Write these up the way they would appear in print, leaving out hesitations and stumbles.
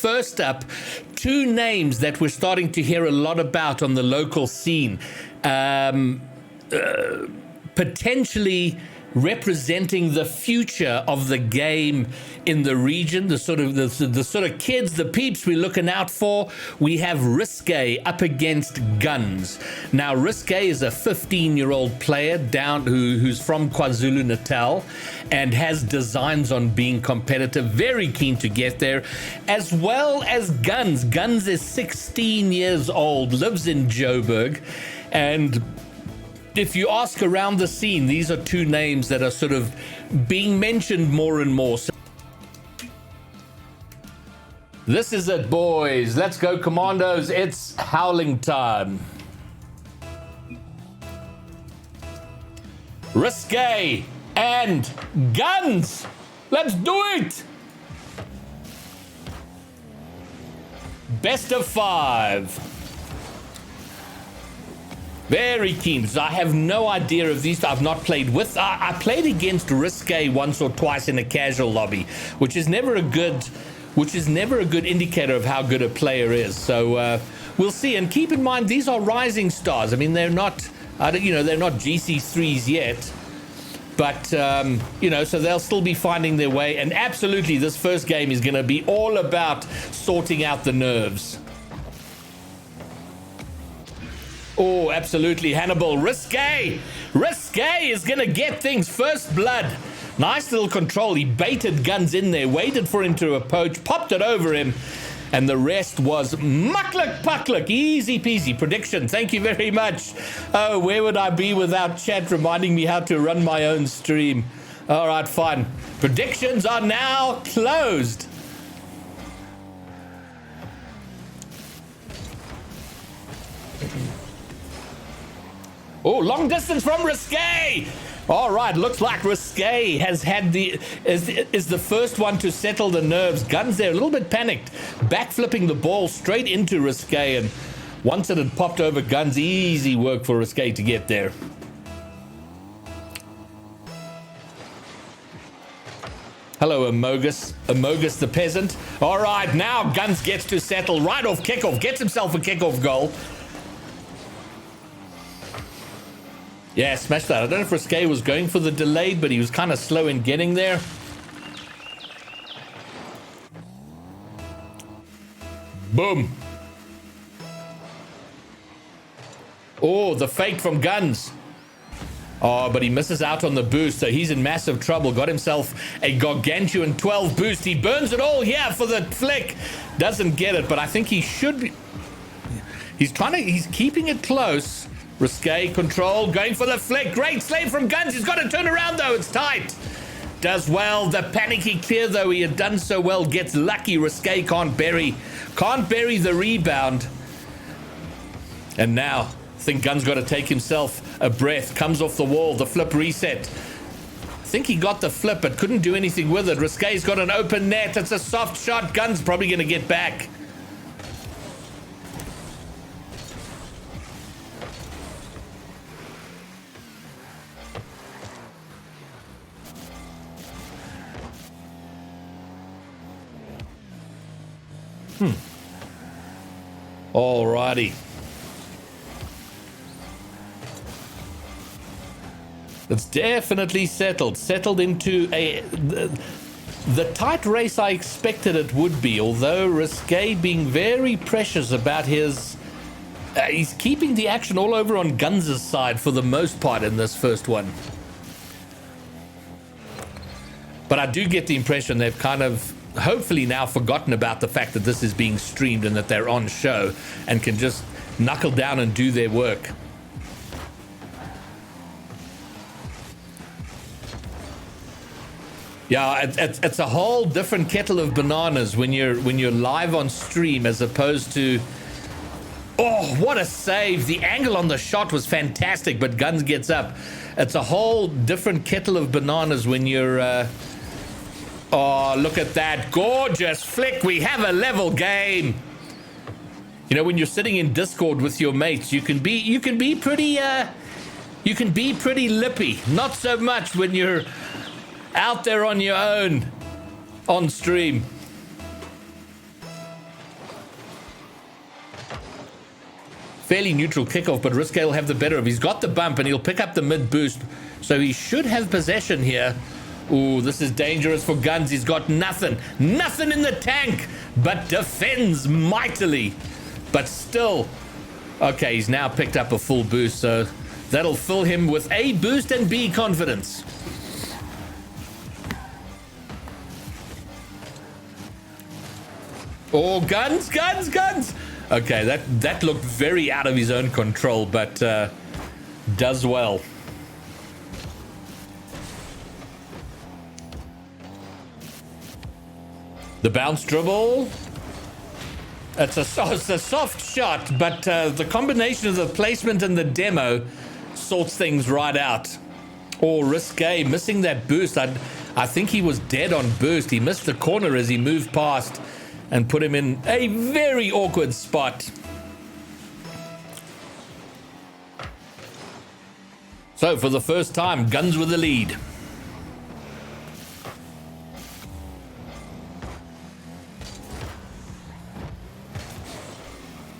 first up, two names that we're starting to hear a lot about on the local scene, potentially representing the future of the game in the region, the sort of kids, the peeps we're looking out for. We have Riscay up against Gunz. Now, Riscay is a 15-year-old player who's from KwaZulu-Natal and has designs on being competitive, very keen to get there, as well as Gunz. Gunz is 16 years old, lives in Joburg, and if you ask around the scene, these are two names that are sort of being mentioned more and more. So this is it, boys. Let's go, Commandos. It's howling time. Riscay and Gunz. Let's do it. Best of 5. Very keen. So I have no idea of these. I've not played with. I played against Riscay once or twice in a casual lobby, which is never a good indicator of how good a player is. So we'll see. And keep in mind, these are rising stars. I mean, they're not GC3s yet, but so they'll still be finding their way. And absolutely, this first game is going to be all about sorting out the nerves. Oh, absolutely, Hannibal. Riscay is going to get things. First blood. Nice little control. He baited Gunz in there, waited for him to approach, popped it over him, and the rest was muckluck puckluck. Easy peasy. Prediction. Thank you very much. Oh, where would I be without chat reminding me how to run my own stream? All right, fine. Predictions are now closed. Oh, long distance from Riscay. All right, looks like Riscay has had is the first one to settle the nerves. Gunz there, a little bit panicked, backflipping the ball straight into Riscay, and once it had popped over Gunz, easy work for Riscay to get there. Hello, Amogus the peasant. All right, now Gunz gets to settle right off kickoff, gets himself a kickoff goal. Yeah, smashed that. I don't know if Riscay was going for the delayed, but he was kind of slow in getting there. Boom. Oh, the fake from Gunz. Oh, but he misses out on the boost, so he's in massive trouble. Got himself a gargantuan 12 boost. He burns it all here for the flick. Doesn't get it, but I think he should be. He's keeping it close. Riscay control, going for the flick. Great slave from Gunz. He's got to turn around, though. It's tight. Does well. The panicky clear, though. He had done so well. Gets lucky. Riscay can't bury the rebound. And now, I think Gunz got to take himself a breath. Comes off the wall. The flip reset. I think he got the flip, but couldn't do anything with it. Riscay's got an open net. It's a soft shot. Gunz probably going to get back. Alrighty. It's definitely settled into the tight race I expected it would be, although Riscay being very precious about his he's keeping the action all over on Gunz's side for the most part in this first one. But I do get the impression they've kind of hopefully now forgotten about the fact that this is being streamed and that they're on show and can just knuckle down and do their work. Yeah, it's a whole different kettle of bananas when you're live on stream as opposed to. Oh, what a save! The angle on the shot was fantastic, but Gunz gets up. It's a whole different kettle of bananas when you're. Oh, look at that gorgeous flick! We have a level game. You know, when you're sitting in Discord with your mates, you can be pretty lippy. Not so much when you're out there on your own on stream. Fairly neutral kickoff, but Riscay will have the better of. He's got the bump, and he'll pick up the mid boost, so he should have possession here. Ooh, this is dangerous for Gunz. He's got nothing in the tank, but defends mightily. But still, okay, he's now picked up a full boost, so that'll fill him with A, boost, and B, confidence. Oh, Gunz! Okay, that looked very out of his own control, but does well. The bounce dribble. It's a soft shot, but the combination of the placement and the demo sorts things right out. Oh, Riscay missing that boost. I think he was dead on boost. He missed the corner as he moved past and put him in a very awkward spot. So for the first time, Gunz with the lead.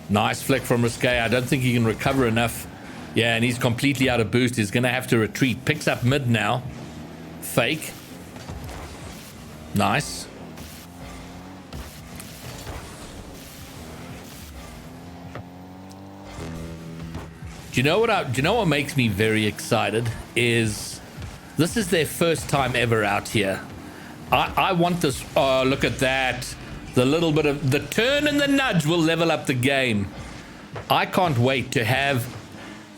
Nice flick from Riscay. I don't think he can recover enough. Yeah, and he's completely out of boost. He's going to have to retreat. Picks up mid now. Fake. Nice. Do you know what makes me very excited is this is their first time ever out here. I want this. Oh, look at that. The little bit of the turn and the nudge will level up the game. I can't wait to have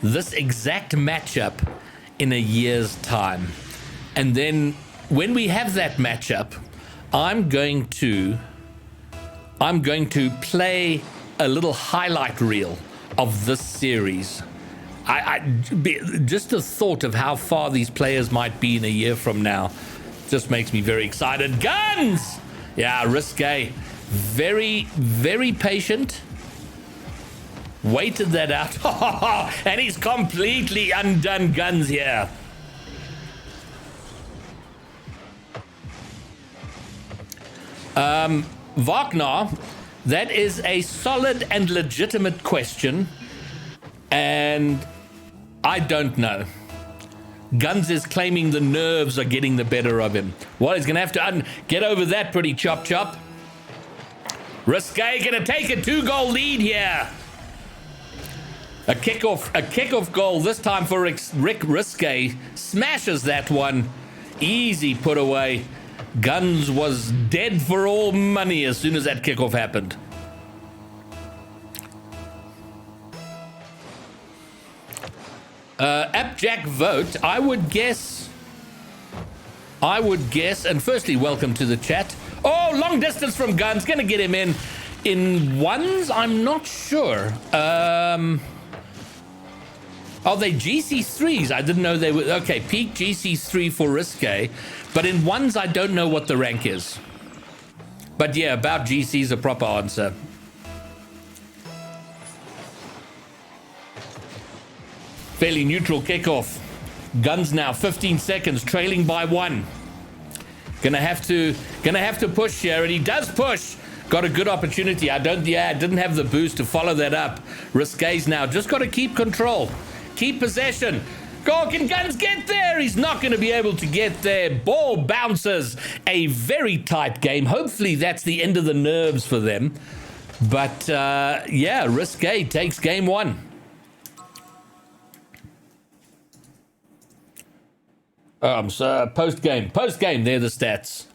this exact matchup in a year's time. And then when we have that matchup, I'm going to play a little highlight reel of this series. Just the thought of how far these players might be in a year from now just makes me very excited. Gunz! Yeah, Riscay. Very, very patient. Waited that out. And he's completely undone Gunz here. Wagner, that is a solid and legitimate question. And I don't know. Gunz is claiming the nerves are getting the better of him. Well, he's going to have to get over that pretty chop. Riscay going to take a 2-goal lead here. A kickoff goal this time for Rick Riscay. Smashes that one. Easy put away. Gunz was dead for all money as soon as that kickoff happened. Appjack vote, I would guess, and firstly, welcome to the chat. Oh, long distance from Gunz, gonna get him in ones, I'm not sure. Are they GC3s? I didn't know they were, okay, peak GC3 for Riscay, but in ones, I don't know what the rank is. But yeah, about GC's a proper answer. Fairly neutral kickoff. Gunz now 15 seconds, trailing by 1. Gonna have to push here, and he does push. Got a good opportunity. Didn't have the boost to follow that up. Riscay's now just got to keep control, keep possession. Can Gunz get there? He's not going to be able to get there. Ball bounces. A very tight game. Hopefully that's the end of the nerves for them. But yeah, Riscay takes game 1. Post game. They're the stats.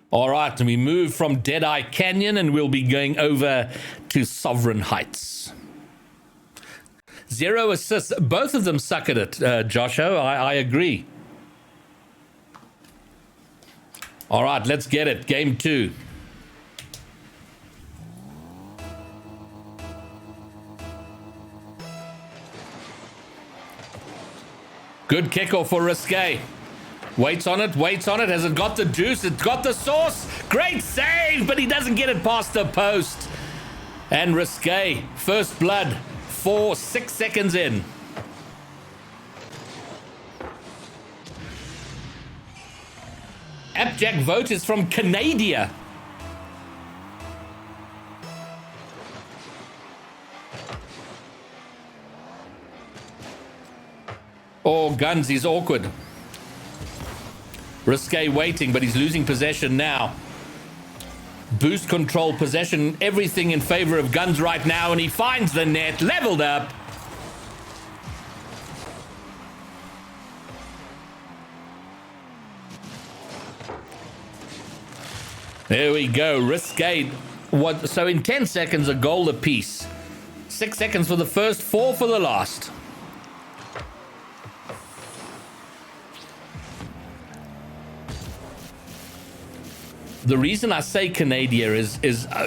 All right, and we move from Deadeye Canyon, and we'll be going over to Sovereign Heights. 0 assists. Both of them suck at it, Josho. I agree. All right, let's get it. Game 2. Good kickoff for Riscay. Waits on it, waits on it. Has it got the juice? It's got the sauce. Great save, but he doesn't get it past the post. And Riscay, first blood, 6 seconds in. Appjack vote is from Canada. Oh, Gunz, he's awkward. Riscay waiting, but he's losing possession now. Boost control, possession, everything in favor of Gunz right now, and he finds the net, leveled up. There we go, Riscay. So in 10 seconds, a goal apiece. 6 seconds for the first, 4 for the last. The reason I say Canada is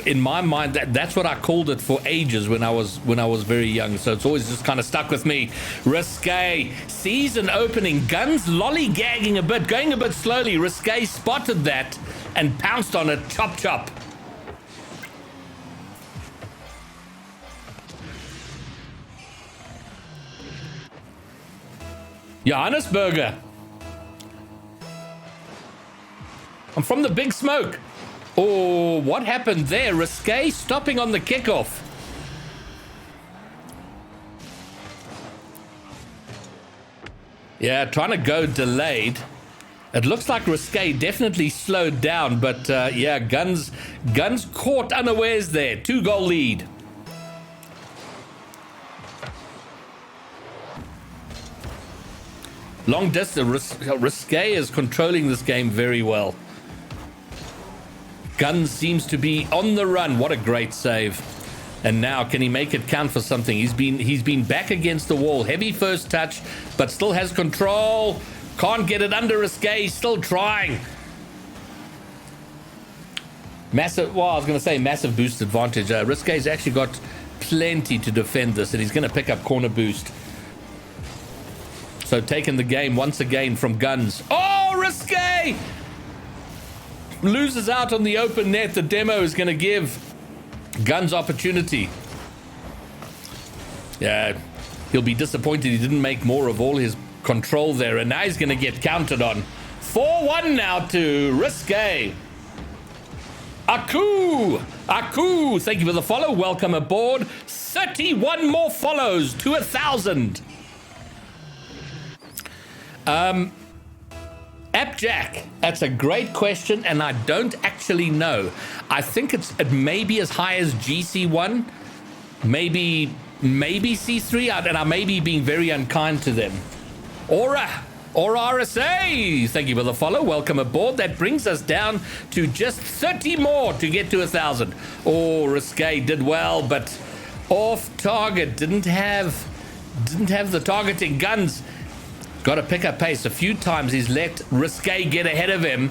in my mind that's what I called it for ages when I was very young. So it's always just kind of stuck with me. Riscay sees an opening. Gunz lollygagging a bit, going a bit slowly. Riscay spotted that and pounced on it. Chop chop. Johannesburger. I'm from the big smoke. Oh, what happened there? Riscay stopping on the kickoff. Yeah, trying to go delayed. It looks like Riscay definitely slowed down, but yeah, Gunz caught unawares there. 2-goal lead. Long distance, Riscay is controlling this game very well. Gunz seems to be on the run. What a great save. And now, can he make it count for something? He's been back against the wall. Heavy first touch, but still has control. Can't get it under Riscay. Still trying. Massive, well, I was going to say massive boost advantage. Riscay's actually got plenty to defend this, and he's going to pick up corner boost. So taking the game once again from Gunz. Oh, Riscay! Loses out on the open net. The demo is going to give Gunz opportunity. Yeah, he'll be disappointed he didn't make more of all his control there, and now he's going to get counted on. 4-1 now to Riscay. Aku, thank you for the follow. Welcome aboard. 31 more follows to 1,000. Appjack, that's a great question, and I don't actually know. I think it may be as high as GC1, maybe C3, and I may be being very unkind to them. Or RSA, thank you for the follow. Welcome aboard. That brings us down to just 30 more to get to 1,000. Oh, Riscay did well, but off target. Didn't have the targeting. Gunz got to pick up pace. A few times he's let Riscay get ahead of him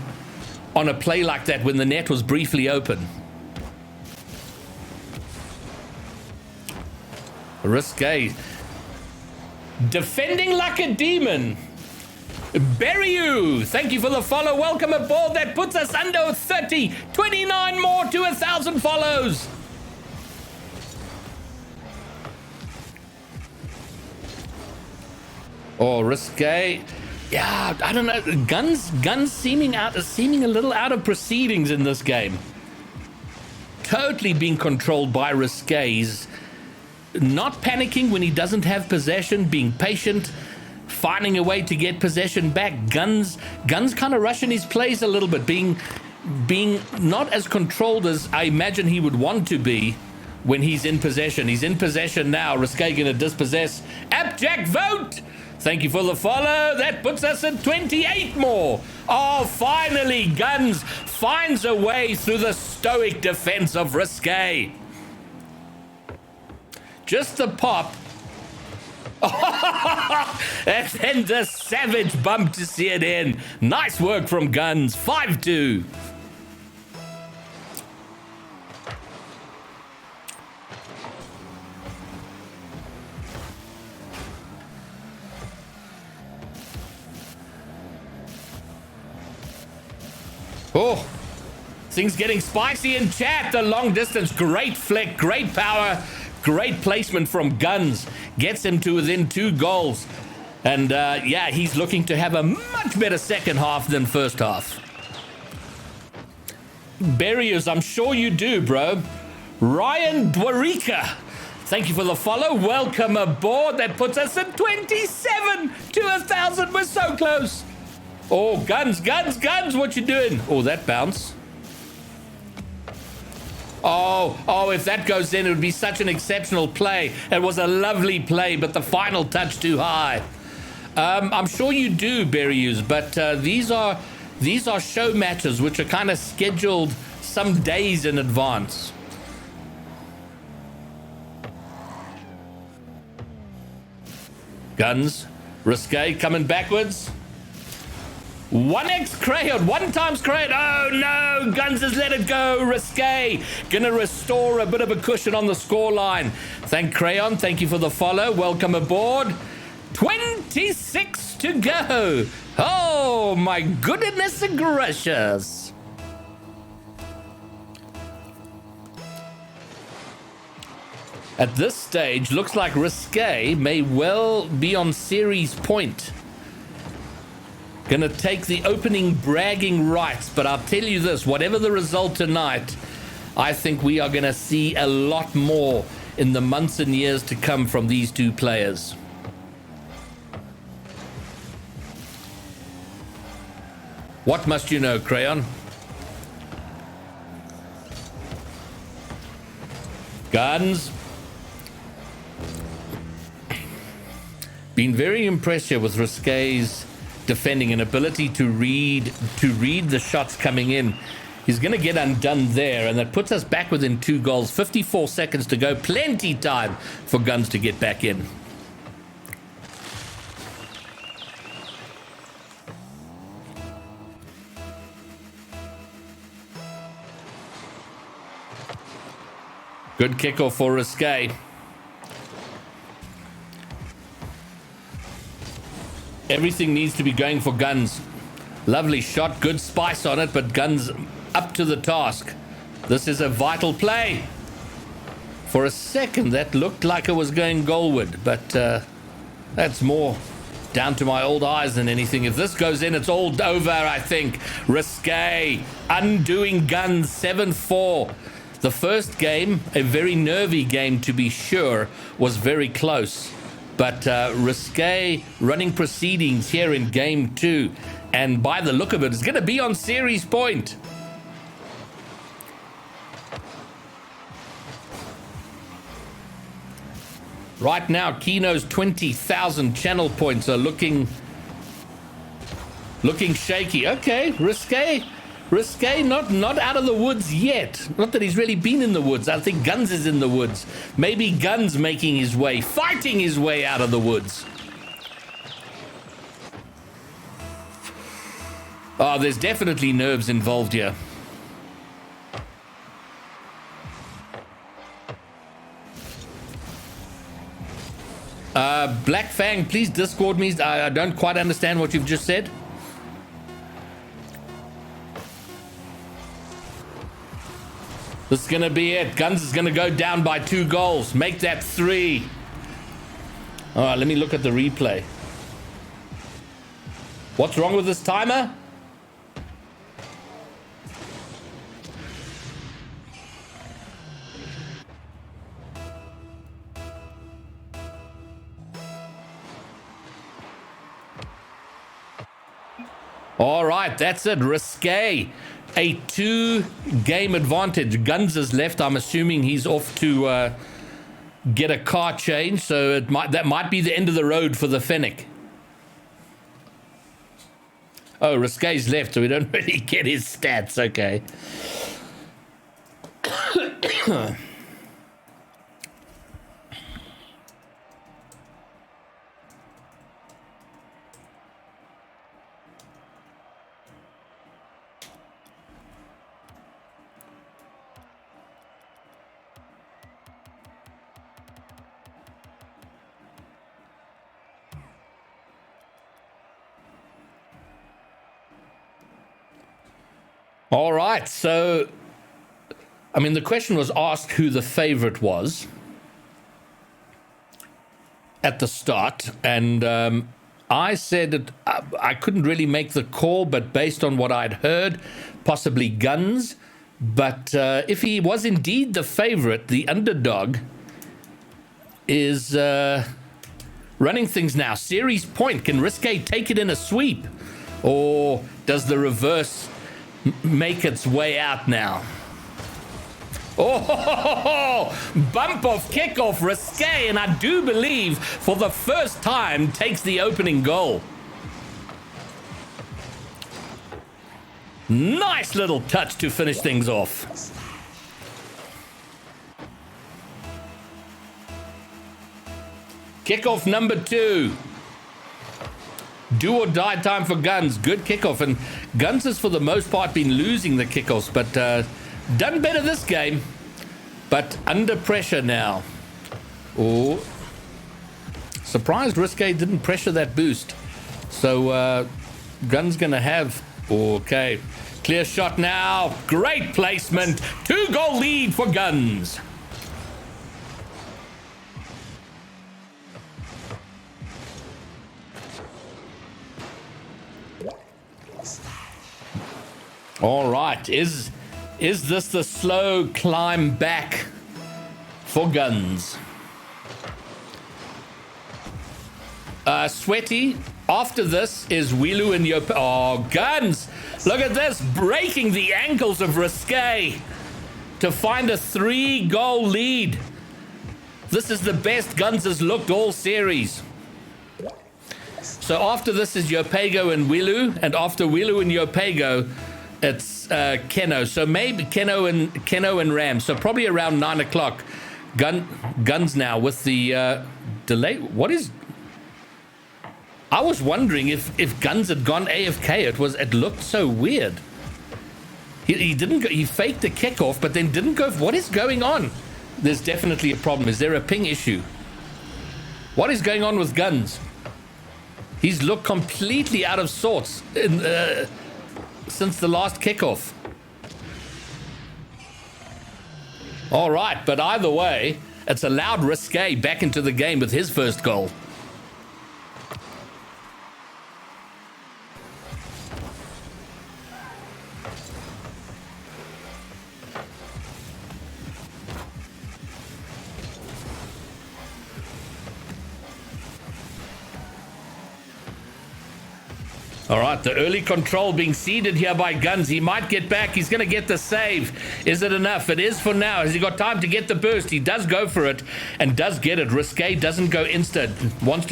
on a play like that when the net was briefly open. Riscay defending like a demon. Bury you. Thank you for the follow. Welcome aboard. That puts us under 30. 29 more to 1,000 follows. Oh, Riscay. Yeah, I don't know. Gunz seeming a little out of proceedings in this game. Totally being controlled by Riscay. He's not panicking when he doesn't have possession, being patient, finding a way to get possession back. Gunz kind of rushing his plays a little bit, being not as controlled as I imagine he would want to be when he's in possession. He's in possession now. Riscay going to dispossess. Appjack vote! Thank you for the follow. That puts us at 28 more. Oh, finally, Gunz finds a way through the stoic defense of Riscay. Just the pop. And then the savage bump to see it in. Nice work from Gunz. 5-2. Oh, things getting spicy in chat. The long distance, great flick, great power, great placement from Gunz. Gets him to within 2 goals. And yeah, he's looking to have a much better second half than first half. Barriers, I'm sure you do, bro. Ryan Dwarika, thank you for the follow. Welcome aboard. That puts us at 27 to 1,000. We're so close. Oh, Gunz, what you doing? Oh, that bounce. Oh, if that goes in, it would be such an exceptional play. It was a lovely play, but the final touch too high. I'm sure you do, Berryus, but these are show matches which are kind of scheduled some days in advance. Gunz, Riscay coming backwards. 1x Crayon, 1 times Crayon. Oh no, Gunz has let it go. Riscay gonna restore a bit of a cushion on the scoreline. Thank Crayon, thank you for the follow. Welcome aboard. 26 to go. Oh my goodness gracious. At this stage, looks like Riscay may well be on series point. Gonna take the opening bragging rights, but I'll tell you this, whatever the result tonight, I think we are gonna see a lot more in the months and years to come from these two players. What must you know, Crayon? Gunz. Been very impressed here with Riscay's defending, an ability to read the shots coming in. He's going to get undone there, and that puts us back within 2 goals. 54 seconds to go. Plenty time for Gunz to get back in. Good kickoff for Riscay. Everything needs to be going for Gunz. Lovely shot, good spice on it, but Gunz up to the task. This is a vital play. For a second, that looked like it was going goalward, but that's more down to my old eyes than anything. If this goes in, it's all over, I think. Riscay undoing Gunz 7-4. The first game, a very nervy game to be sure, was very close. But Riscay running proceedings here in game 2. And by the look of it, it's going to be on series point. Right now, Kino's 20,000 channel points are looking shaky. Okay, Riscay not out of the woods yet. Not that he's really been in the woods. I think Gunz is in the woods. Maybe Gunz making his way, fighting his way out of the woods. Oh, there's definitely nerves involved here. Black Fang, please Discord me. I don't quite understand what you've just said. This is going to be it. Gunz is going to go down by 2 goals. Make that 3. All right, let me look at the replay. What's wrong with this timer? All right, that's it. Riscay, a 2-game advantage. Gunz is left. I'm assuming he's off to get a car change, so that might be the end of the road for the Fennec. Oh, Riscay's left, so we don't really get his stats. Okay. All right, so, I mean, the question was asked who the favorite was at the start, and I said that I couldn't really make the call, but based on what I'd heard, possibly Gunz. But if he was indeed the favorite, the underdog is running things now. Series point, can Riscay take it in a sweep? Or does the reverse make its way out now? Oh, bump off kickoff, Riscay, and I do believe for the first time takes the opening goal. Nice little touch to finish things off. Kickoff number 2. Do or die time for Gunz. Good kickoff, and Gunz has for the most part been losing the kickoffs, but done better this game, but under pressure now. Oh, surprised Riscay didn't pressure that boost. So Gunz gonna have, okay, clear shot now. Great placement. 2-goal lead for Gunz. All right, is this the slow climb back for Gunz? Sweaty, after this is Wilu and Yop. Oh, Gunz, look at this, breaking the ankles of Riscay to find a 3-goal lead. This is the best Gunz has looked all series. So after this is Yopego and Wilu, and after Wilu and Yopego, it's Keno. So maybe Keno and Ram. So probably around 9 o'clock. Gunz now with the delay. What is? I was wondering if Gunz had gone AFK. It looked so weird. He didn't go, he faked the kickoff, but then didn't go. What is going on? There's definitely a problem. Is there a ping issue? What is going on with Gunz? He's looked completely out of sorts since the last kickoff. All right, but either way, it's allowed Riscay back into the game with his first goal. All right, the early control being ceded here by Gunz. He might get back. He's going to get the save. Is it enough? It is for now. Has he got time to get the burst? He does go for it and does get it. Riscay doesn't go instant. Wants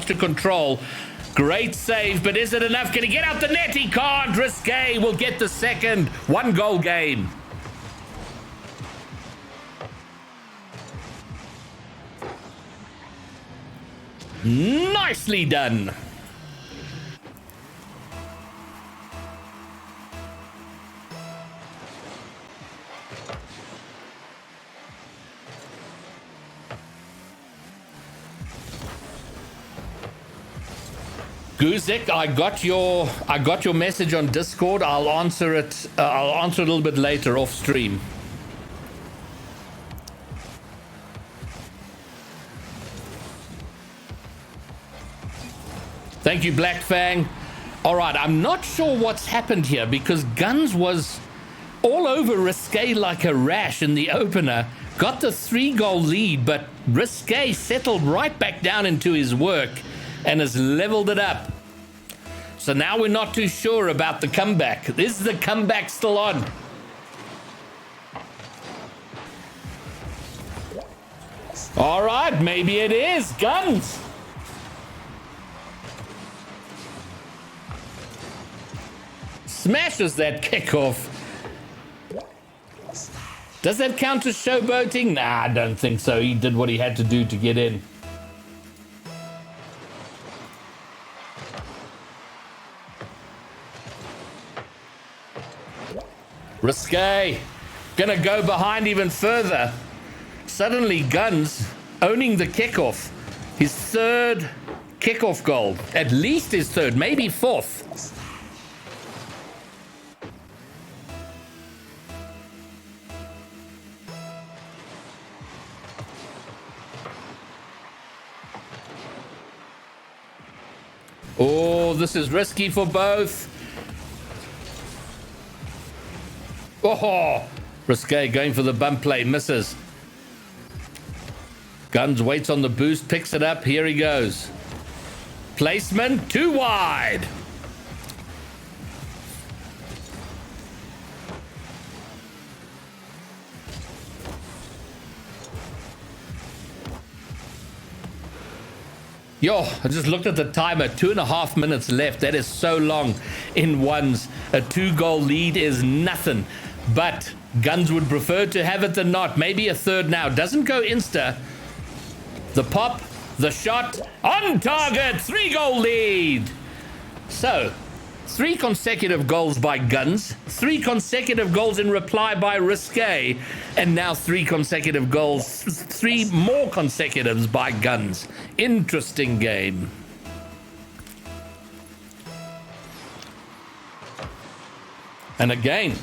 to control. Great save, but is it enough? Can he get out the net? He can't. Riscay will get the second 1-goal game. Nicely done. Guzik, I got your message on Discord. I'll answer it. I'll answer it a little bit later off stream. Thank you, Black Fang. All right, I'm not sure what's happened here because Gunz was all over Riscay like a rash in the opener. Got the 3-goal lead, but Riscay settled right back down into his work and has leveled it up. So now we're not too sure about the comeback. Is the comeback still on? All right, maybe it is. Gunz. Smashes that kickoff. Does that count as showboating? Nah, I don't think so. He did what he had to do to get in. Riscay gonna go behind even further. Suddenly Gunz owning the kickoff. His 3rd kickoff goal. At least his 3rd, maybe 4th. Oh, this is risky for both. Oh, Riscay going for the bump play, misses. Gunz waits on the boost, picks it up. Here he goes. Placement, too wide. Yo, I just looked at the timer, 2.5 minutes left. That is so long in ones. A 2-goal lead is nothing, but Gunz would prefer to have it than not. Maybe a third now. Doesn't go insta. The pop, the shot, on target, 3-goal lead. So, 3 consecutive goals by Gunz, 3 consecutive goals in reply by Riscay, and now 3 consecutive goals, 3 more consecutives by Gunz. Interesting game. And again,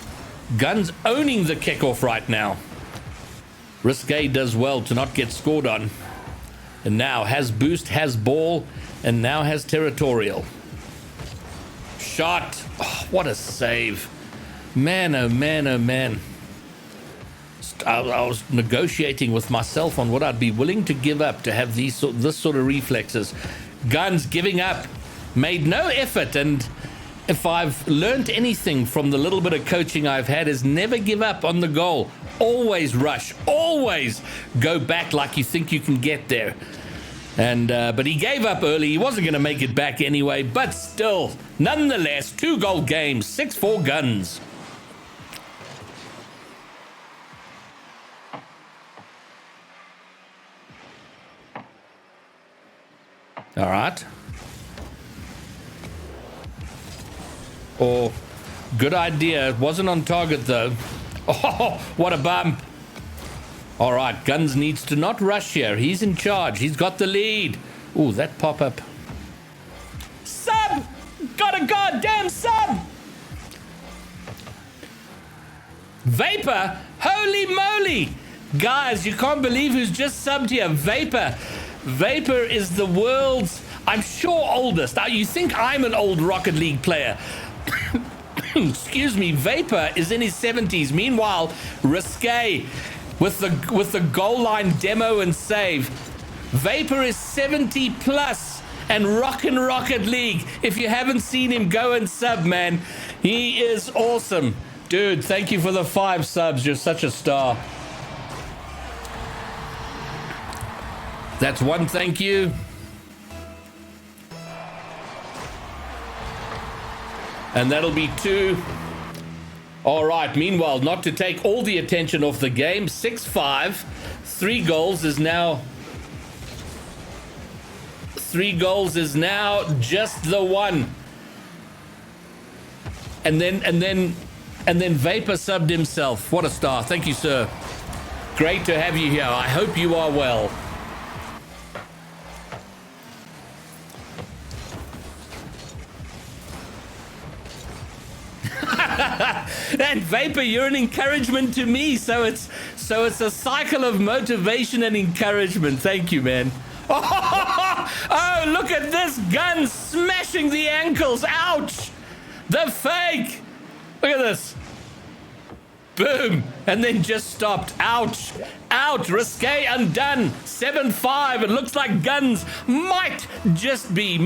Gunz owning the kickoff right now. Riscay does well to not get scored on. And now has boost, has ball, and now has territorial. Shot. Oh, what a save. Man, oh man, oh man. I was negotiating with myself on what I'd be willing to give up to have this sort of reflexes. Gunz giving up. Made no effort, and if I've learned anything from the little bit of coaching I've had is never give up on the goal. Always rush. Always go back like you think you can get there. And but he gave up early. He wasn't going to make it back anyway. But still, nonetheless, 2-goal game, 6-4 Gunz. All right. Oh, good idea. It wasn't on target, though. Oh, what a bump. All right, Gunz needs to not rush here. He's in charge. He's got the lead. Ooh, that pop-up. Sub! Got a goddamn sub! Vapor? Holy moly! Guys, you can't believe who's just subbed here. Vapor. Vapor is the world's, I'm sure, oldest. Now, you think I'm an old Rocket League player. Excuse me. Vapor is in his 70s. Meanwhile, Riscay with the goal line demo and save. Vapor is 70 plus and rockin' Rocket League. If you haven't seen him, go and sub, man. He is awesome. Dude, thank you for the 5 subs. You're such a star. That's 1 thank you. And that'll be 2. All right, meanwhile, not to take all the attention off the game, 6-5. 3 goals is now... 3 goals is now just the 1. And then Vapor subbed himself. What a star. Thank you, sir. Great to have you here. I hope you are well. And Vapor, you're an encouragement to me, so it's a cycle of motivation and encouragement. Thank you, man. Oh, look at this Gunz smashing the ankles. Ouch! The fake. Look at this. Boom, and then just stopped. Ouch. Out. Riscay undone. 7-5. It looks like Gunz might just be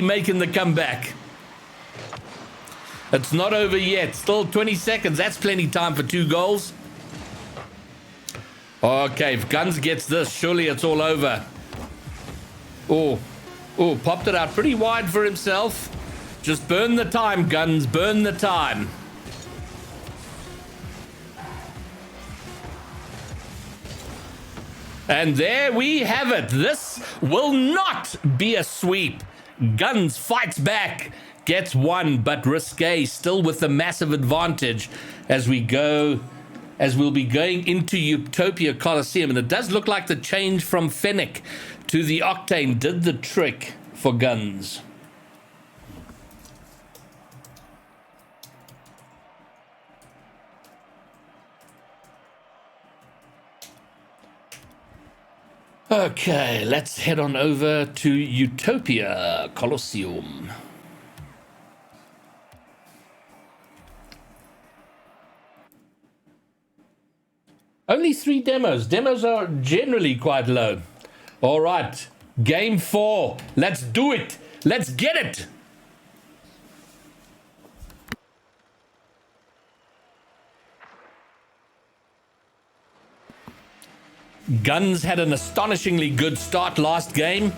making the comeback. It's not over yet. Still 20 seconds. That's plenty of time for 2 goals. Okay, if Gunz gets this, surely it's all over. Oh, popped it out pretty wide for himself. Just burn the time, Gunz. Burn the time. And there we have it. This will not be a sweep. Gunz fights back. Gets 1, but Riscay still with the massive advantage as we'll be going into Utopia Coliseum. And it does look like the change from Fennec to the Octane did the trick for Gunz. Okay, let's head on over to Utopia Colosseum. Only 3 demos. Demos are generally quite low. All right, game 4. Let's do it. Let's get it. Gunz had an astonishingly good start last game.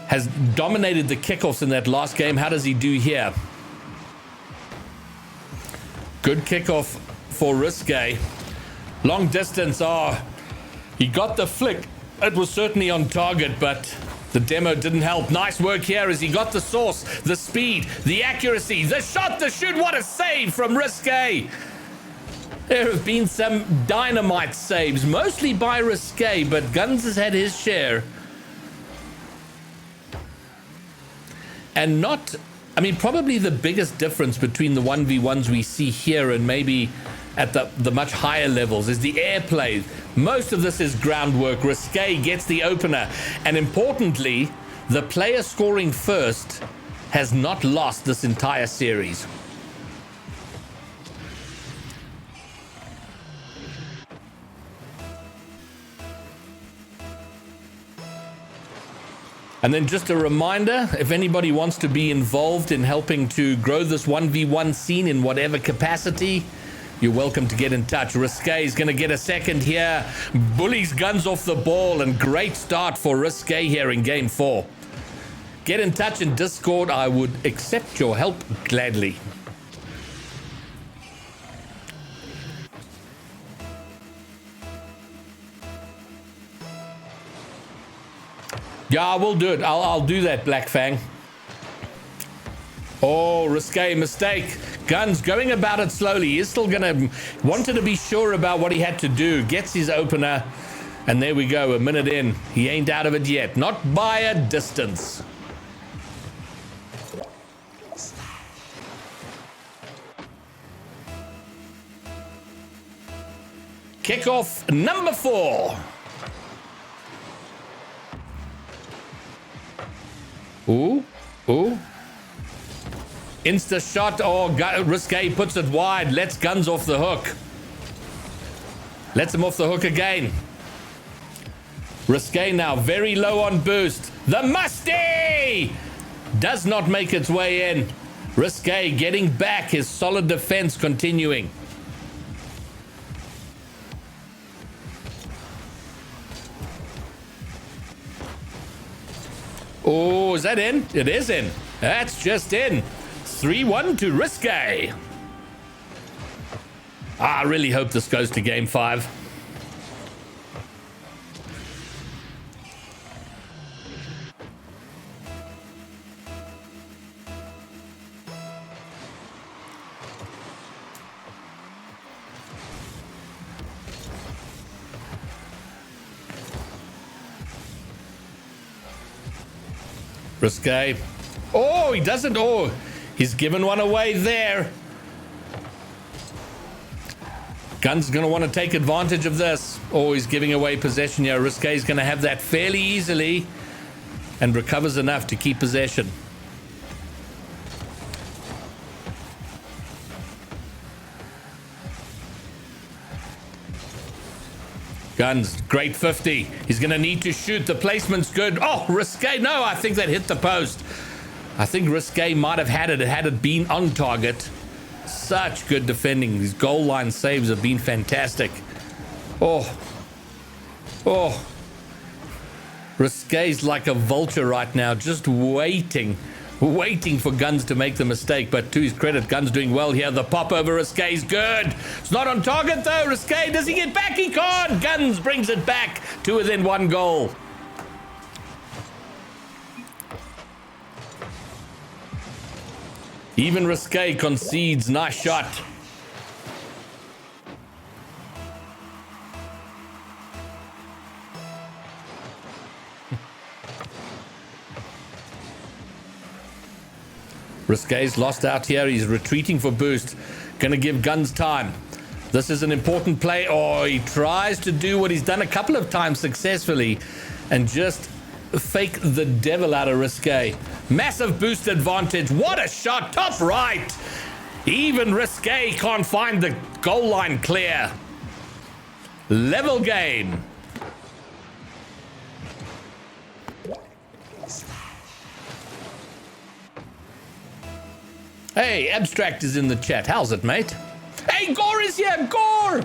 Has dominated the kickoffs in that last game. How does he do here? Good kickoff for Riscay. Long distance. Oh, he got the flick. It was certainly on target, but the demo didn't help. Nice work here as he got the source, the speed, the accuracy, the shot, the shoot. What a save from Riscay. There have been some dynamite saves, mostly by Riscay, but Gunz has had his share. And not, I mean, probably the biggest difference between the 1v1s we see here and maybe at the much higher levels is the airplay. Most of this is groundwork. Riscay gets the opener. And importantly, the player scoring first has not lost this entire series. And then just a reminder, if anybody wants to be involved in helping to grow this 1v1 scene in whatever capacity, you're welcome to get in touch. Riscay is going to get a second here. Bullies Gunz off the ball, and great start for Riscay here in game 4. Get in touch in Discord. I would accept your help gladly. Yeah, we'll do it. I'll do that, Black Fang. Oh, Riscay mistake. Gunz going about it slowly. He's still going to wanted to be sure about what he had to do. Gets his opener. And there we go, a minute in. He ain't out of it yet. Not by a distance. Kickoff number 4. Ooh, ooh. Insta shot. Oh, Riscay puts it wide. Lets Gunz off the hook. Lets him off the hook again. Riscay now very low on boost. The Musty does not make its way in. Riscay getting back. His solid defense continuing. Oh, is that in? It is in. That's just in. 3-1 to Riscay. I really hope this goes to game 5. Riscay. Oh, he doesn't. Oh, he's given one away there. Gunz going to want to take advantage of this. Oh, he's giving away possession here. Riscay's going to have that fairly easily and recovers enough to keep possession. Gunz, great 50. He's going to need to shoot. The placement's good. Oh, Riscay. No, I think that hit the post. I think Riscay might have had it been on target. Such good defending. These goal line saves have been fantastic. Oh. Oh. Riscay's like a vulture right now, just waiting for Gunz to make the mistake. But to his credit, Gunz doing well here. The pop over Riscay's good. It's not on target though. Riscay, does he get back? He can't. Gunz brings it back to within 1 goal. Even Riscay concedes. Nice shot. Riscay's lost out here. He's retreating for boost. Going to give Gunz time. This is an important play. Oh, he tries to do what he's done a couple of times successfully. and just fake the devil out of Riscay. Massive boost advantage. What a shot. Top right. Even Riscay can't find the goal line clear. Level game. Hey, Abstract is in the chat. How's it, mate? Hey, Gore is here. Gore!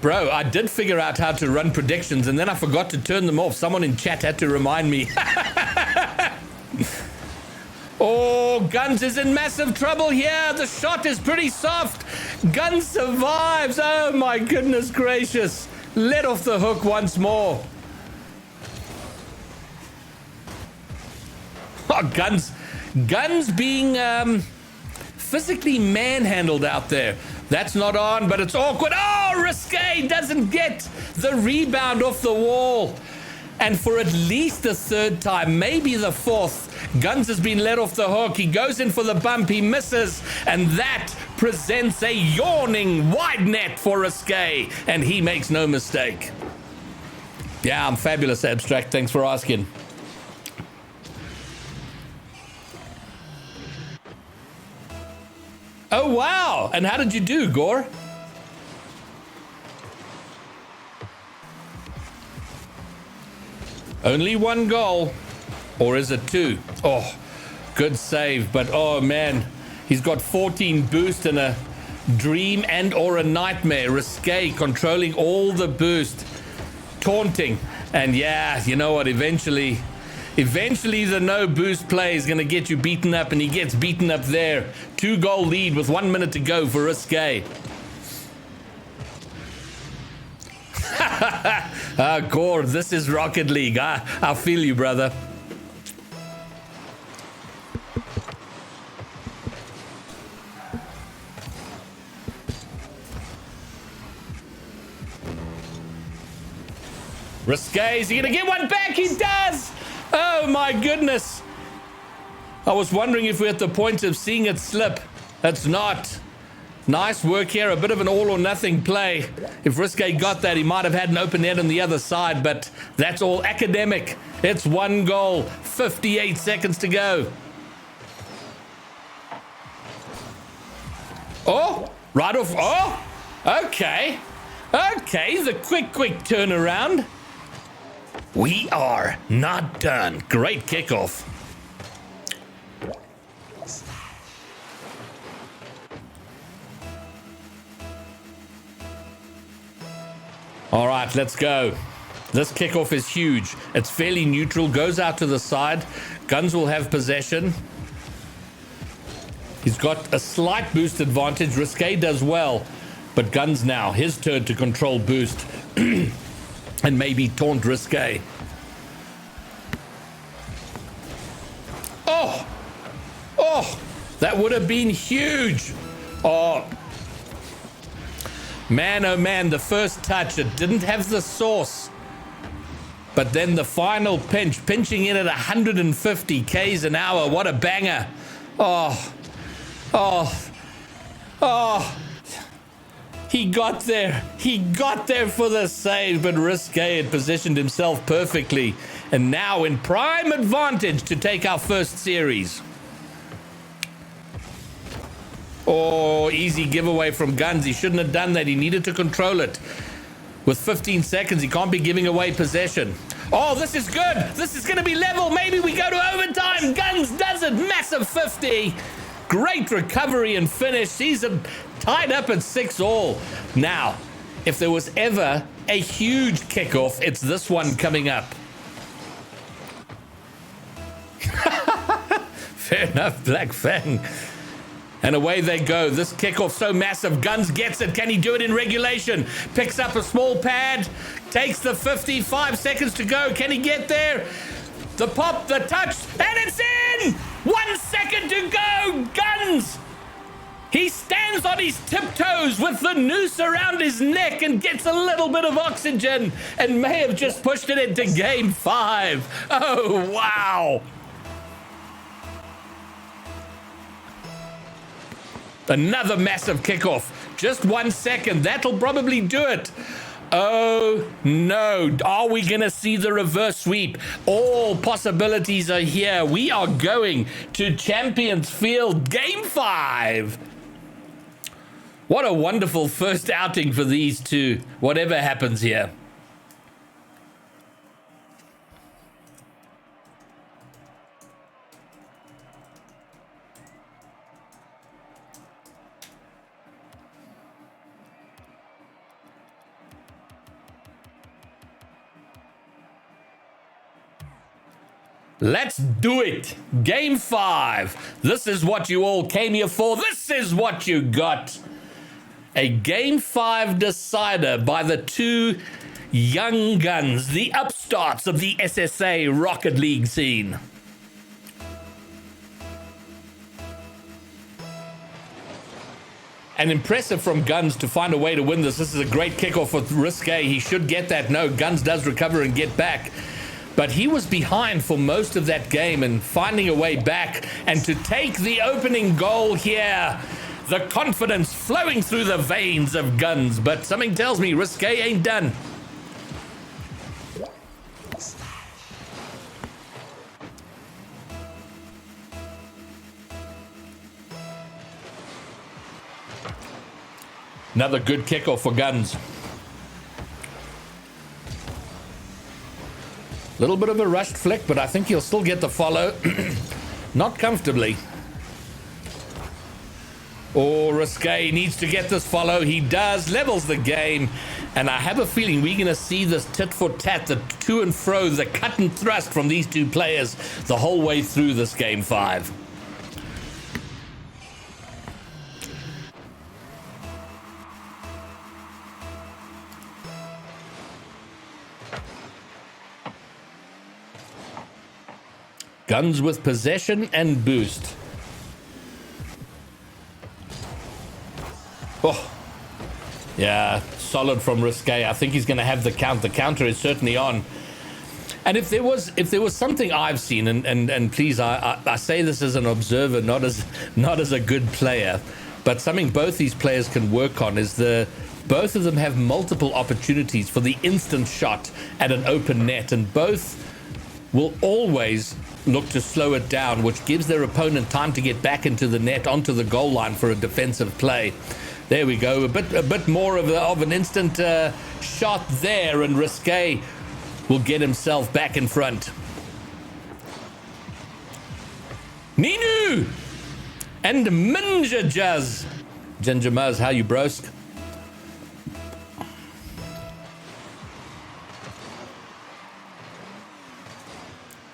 Bro, I did figure out how to run predictions, and then I forgot to turn them off. Someone in chat had to remind me. Oh, Gunz is in massive trouble here. The shot is pretty soft. Gunz survives. Oh, my goodness gracious. Let off the hook once more. Oh, Gunz being physically manhandled out there. That's not on, but it's awkward. Oh, Riscay doesn't get the rebound off the wall. And for at least the third time, maybe the fourth, Gunz has been let off the hook. He goes in for the bump, he misses, and that presents a yawning wide net for Riscay, and he makes no mistake. Yeah, I'm fabulous, Abstract. Thanks for asking. Oh, wow. And how did you do, Gore? Only one goal. Or is it two? Oh, good save. But, oh, man, he's got 14 boost and a dream and or a nightmare. Riscay controlling all the boost. Taunting. And, yeah, you know what? Eventually the no boost play is going to get you beaten up, and he gets beaten up there. 2-goal lead with 1 minute to go for Riscay. Gore, this is Rocket League. I feel you, brother. Riscay, is he going to get one back? He does! Oh my goodness. I was wondering if we're at the point of seeing it slip. That's not. Nice work here. A bit of an all or nothing play. If Riscay got that, he might have had an open net on the other side, but that's all academic. It's 1 goal. 58 seconds to go. Oh, right off. Oh, okay. Okay, the quick turnaround. We are not done. Great kickoff. All right, let's go. This kickoff is huge. It's fairly neutral, goes out to the side. Gunz will have possession. He's got a slight boost advantage. Riscay does well, but Gunz now, his turn to control boost. And maybe taunt Riscay. Oh, that would have been huge. Oh, man, the first touch, it didn't have the sauce. But then the final pinching in at 150 Ks an hour. What a banger. Oh. He got there for the save, but Riscay had positioned himself perfectly. And now in prime advantage to take our first series. Oh, easy giveaway from Gunz. He shouldn't have done that. He needed to control it. With 15 seconds, he can't be giving away possession. Oh, this is good. This is going to be level. Maybe we go to overtime. Gunz does it. Massive 50. Great recovery and finish. He's tied up at 6-all. Now, if there was ever a huge kickoff, it's this one coming up. Fair enough, Black Fang. And away they go. This kickoff so massive. Gunz gets it. Can he do it in regulation? Picks up a small pad. Takes the 55 seconds to go. Can he get there? The pop, the touch, and it's in! 1 second to go. Gunz! He stands on his tiptoes with the noose around his neck and gets a little bit of oxygen and may have just pushed it into game 5. Oh, wow. Another massive kickoff. Just 1 second. That'll probably do it. Oh no, are we gonna see the reverse sweep? All possibilities are here. We are going to Champions Field Game 5. What a wonderful first outing for these two, whatever happens here. Let's do it. Game 5. This is what you all came here for. This is what you got. A Game 5 decider by the two young guns, the upstarts of the SSA Rocket League scene. And impressive from Gunz to find a way to win this. This is a great kickoff with Riscay. He should get that. No, Gunz does recover and get back. But he was behind for most of that game and finding a way back. And to take the opening goal here, the confidence flowing through the veins of Gunz. But something tells me Riscay ain't done. Another good kickoff for Gunz. Little bit of a rushed flick, but I think he'll still get the follow. Not comfortably. Oh, Riscay needs to get this follow. He does, levels the game. And I have a feeling we're going to see this tit for tat, the to and fro, the cut and thrust from these two players the whole way through this Game 5. Gunz with possession and boost. Oh, yeah, solid from Riscay. I think he's going to have the count. The counter is certainly on. And if there was something I've seen, and please, I say this as an observer, not as a good player, but something both these players can work on is both of them have multiple opportunities for the instant shot at an open net, and both will always look to slow it down, which gives their opponent time to get back into the net, onto the goal line for a defensive play. There we go, a bit more of an instant shot there, and Riscay will get himself back in front. Ninu and Minjajaz. Gingermuz, how you brosk?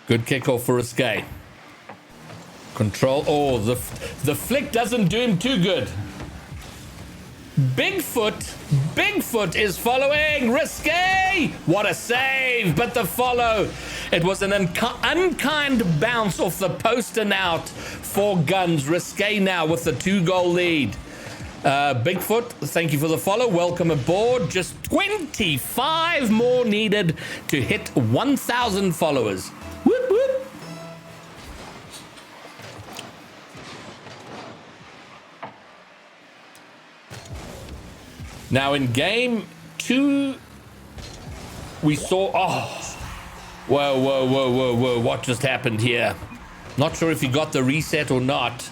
Good kickoff for Riscay. Control. Oh, the flick doesn't do him too good. Bigfoot is following Riscay. What a save, but the follow. It was an unkind bounce off the post and out for Gunz. Riscay now with the 2-goal lead. Bigfoot, thank you for the follow. Welcome aboard. Just 25 more needed to hit 1,000 followers. Whoop, whoop. Now in game 2, we saw, whoa, what just happened here? Not sure if he got the reset or not.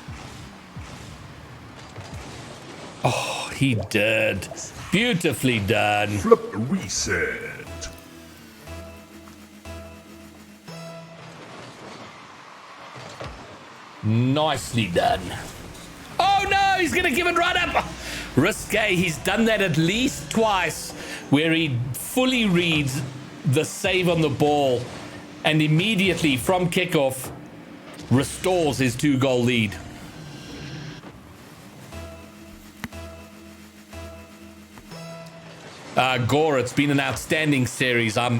Oh, he did. Beautifully done. Flip reset. Nicely done. Oh no, he's gonna give it right up. Riscay, he's done that at least twice, where he fully reads the save on the ball and immediately from kickoff restores his 2-goal lead. Gore, it's been an outstanding series. I've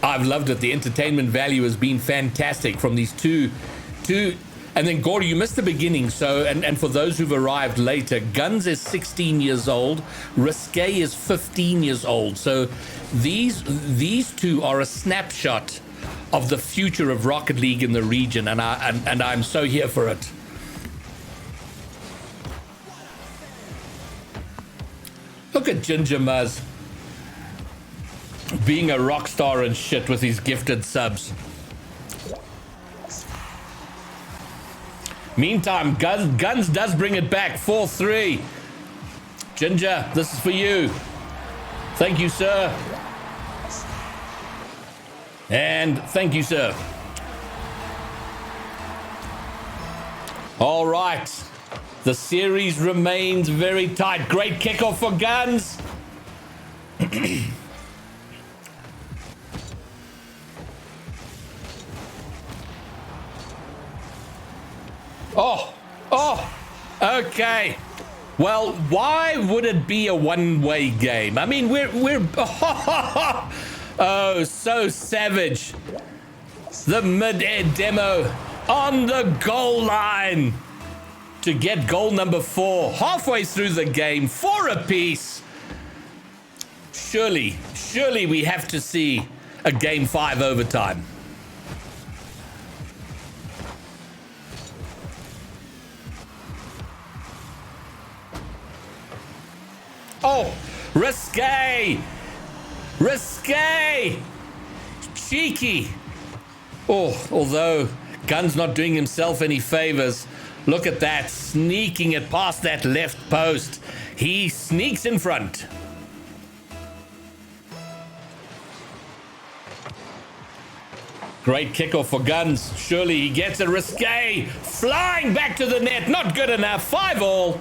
loved it. The entertainment value has been fantastic from these two. And then Gore, you missed the beginning. So, and for those who've arrived later, Gunz is 16 years old. Riscay is 15 years old. So these two are a snapshot of the future of Rocket League in the region, and I'm so here for it. Look at Ginger Muzz being a rock star and shit with his gifted subs. Meantime, Gunz does bring it back. 4-3. Ginger, this is for you. Thank you, sir. And thank you, sir. All right. The series remains very tight. Great kickoff for Gunz. Okay. Well, why would it be a one-way game? I mean, we're oh, so savage. The mid-air demo on the goal line to get goal number 4 halfway through the game, 4 apiece. Surely we have to see a game 5 overtime. Oh, Riscay! Cheeky! Oh, although Gunz not doing himself any favors. Look at that, sneaking it past that left post. He sneaks in front. Great kickoff for Gunz. Surely he gets it. Riscay flying back to the net. Not good enough. 5-all.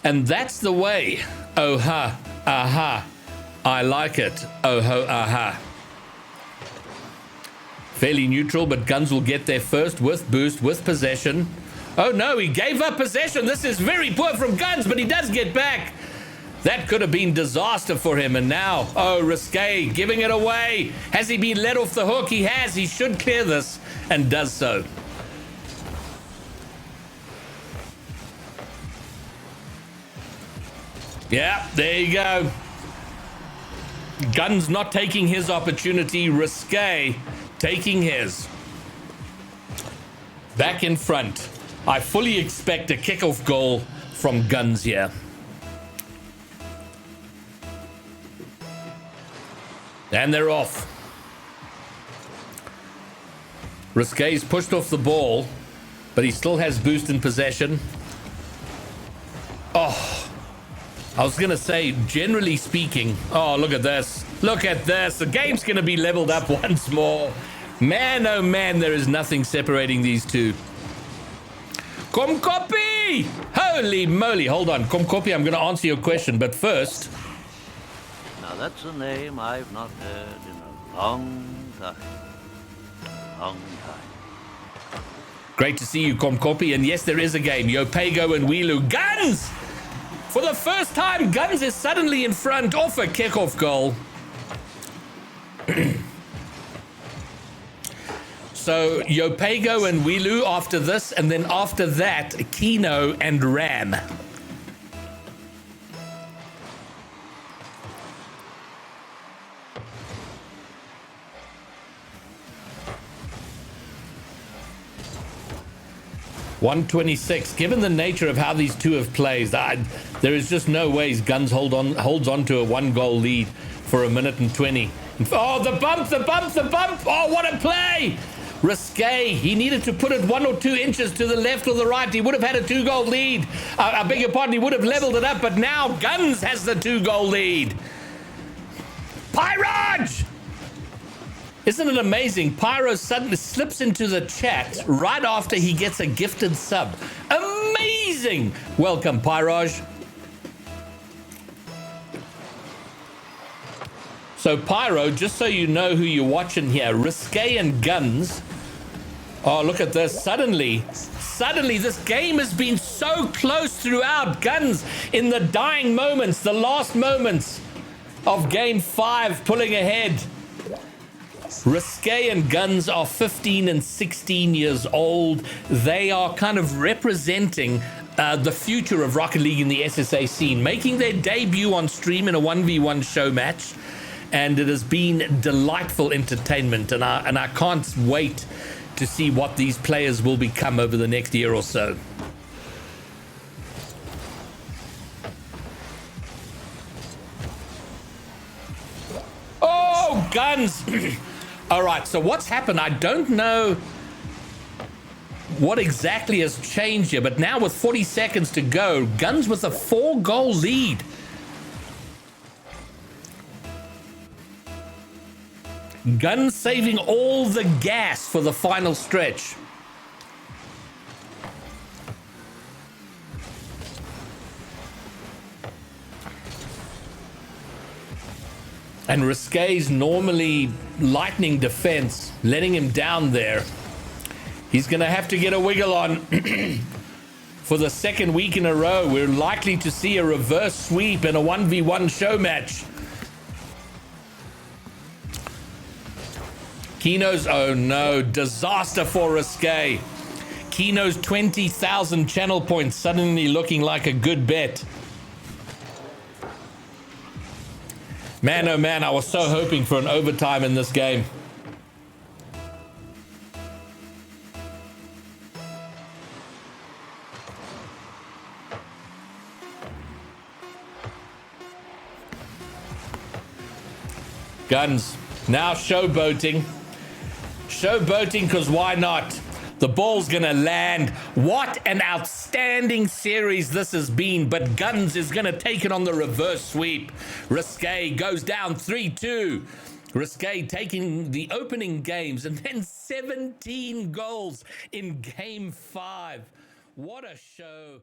And that's the way. Oh ha, aha. I like it. Oh ho, aha. Fairly neutral, but Gunz will get there first with boost, with possession. Oh no, he gave up possession. This is very poor from Gunz, but he does get back. That could have been disaster for him. And now, oh, Riscay giving it away. Has he been let off the hook? He has. He should clear this and does so. Yeah, there you go. Gunz not taking his opportunity. Riscay taking his. Back in front. I fully expect a kickoff goal from Gunz here. And they're off. Riscay's pushed off the ball, but he still has boost in possession. Oh, I was going to say, generally speaking, oh, look at this. Look at this. The game's going to be leveled up once more. Man, oh man, there is nothing separating these two. Komkopi! Holy moly. Hold on. Komkopi, I'm going to answer your question, but first... Now that's a name I've not heard in a long time. Long time. Great to see you, Komkopi. And yes, there is a game. Yopego and Wilu. Gunz! For the first time, Gunz is suddenly in front off a kickoff goal. So Yopego and Wilu after this, and then after that, Kino and Ram. .126. Given the nature of how these two have played, there is just no ways Gunz holds on to a 1-goal lead for 1:20. Oh, the bump! Oh, what a play! Riscay, he needed to put it 1 or 2 inches to the left or the right. He would have had a 2-goal lead. I beg your pardon, he would have leveled it up, but now Gunz has the 2-goal lead. Pyraj! Isn't it amazing? Pyro suddenly slips into the chat right after he gets a gifted sub. Amazing! Welcome, Pyraj. So, Pyro, just so you know who you're watching here, Riscay and Gunz. Oh, look at this. Suddenly, this game has been so close throughout. Gunz in the dying moments, the last moments of game 5, pulling ahead. Riscay and Gunz are 15 and 16 years old. They are kind of representing the future of Rocket League in the SSA scene, making their debut on stream in a 1v1 show match. and it has been delightful entertainment, and I can't wait to see what these players will become over the next year or so. Oh, Gunz! All right, so what's happened? I don't know what exactly has changed here, but now with 40 seconds to go, Gunz with a 4-goal lead. Gunz saving all the gas for the final stretch. And Riscay's normally lightning defense, letting him down there. He's going to have to get a wiggle on. For the second week in a row, we're likely to see a reverse sweep in a 1v1 show match. Kino's, oh no, disaster for Riscay. Kino's 20,000 channel points suddenly looking like a good bet. Man, oh man, I was so hoping for an overtime in this game. Gunz, now showboating. Showboating, because why not? The ball's gonna land. What an outstanding series this has been, but Gunz is gonna take it on the reverse sweep. Riscay goes down 3-2. Riscay taking the opening games and then 17 goals in game 5. What a show.